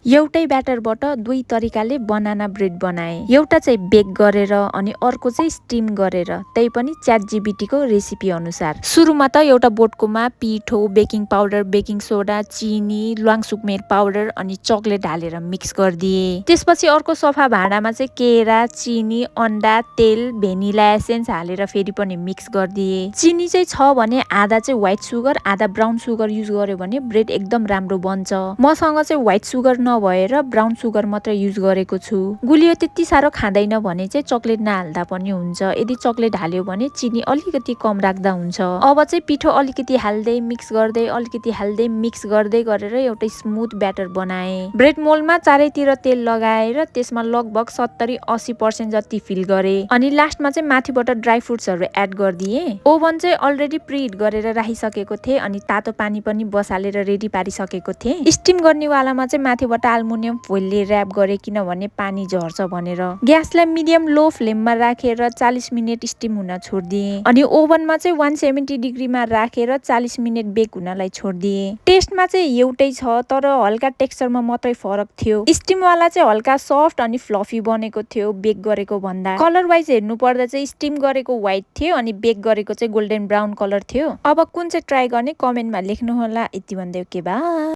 एउटै ब्याटरबाट दुई तरिकाले बनाना ब्रेड बनाए। एउटा चाहिँ बेक गरेर अनि अर्को चाहिँ स्टिम गरेर, त्यही पनि ChatGPT को रेसिपी अनुसार। सुरुमा त एउटा बोटकोमा पिठो, बेकिङ पाउडर, बेकिङ सोडा, चिनी, ल्वाङ सुकमेर पाउडर अनि चकलेट हालेर मिक्स गरिदिए। त्यसपछि अर्को सफा भाँडामा चाहिँ केरा, चिनी, अन्डा, तेल, भेनिला एसेन्स हालेर फेरि पनि मिक्स गरिदिए। चिनी चाहिँ छ भने आधा चाहिँ व्हाइट सुगर, आधा ब्राउन सुगर युज गर्यो भने ब्रेड एकदम राम्रो बन्छ। मसँग चाहिँ व्हाइट सुगर नभएर ब्राउन सुगर मात्र युज गरेको छु। गुलियो त्यति साह्रो खाँदैन भने चाहिँ चकलेट नहाल्दा पनि हुन्छ। यदि चकलेट हाल्यो भने चिनी अलिकति कम राख्दा हुन्छ। अब चाहिँ पिठो अलिकति हाल्दै मिक्स गर्दै अलिकति हाल्दै मिक्स गर्दै गरेर एउटा स्मुथ ब्याटर बनाए। ब्रेड मोल्डमा चारैतिर तेल लगाएर त्यसमा लगभग 70-80% जति फिल गरे अनि लास्टमा चाहिँ माथिबाट ड्राई फ्रुट्सहरू एड गरिदिए। ओभन चाहिँ अलरेडी प्रिहिट गरेर राखिसकेको थिएँ अनि तातो पानी पनि बसालेर रेडी पारिसकेको थिएँ। स्टिम गर्नेवालामा चाहिँ माथिबाट एल्युमिनियम फोइलले र्याप गरे किनभने पानी झर्छ भनेर। ग्यासलाई मिडियम लो फ्लेममा राखेर 40 मिनेट स्टिम हुन छोडिदिए अनि ओभनमा चाहिँ 170 डिग्रीमा राखेर 40 मिनेट बेक हुनलाई छोडिदिए। टेस्टमा चाहिँ एउटै छ तर हल्का टेक्सचरमा मात्रै फरक थियो। स्टिमवाला चाहिँ हल्का सफ्ट अनि फ्लफी बनेको थियो बेक गरेको भन्दा। कलर वाइज हेर्नु पर्दा चाहिँ स्टिम गरेको व्हाइट थियो अनि बेक गरेको चाहिँ गोल्डन ब्राउन कलर थियो। अब कुन चाहिँ ट्राई गर्ने कमेन्टमा लेख्नु होला। यति भन्दै ओके बाइ।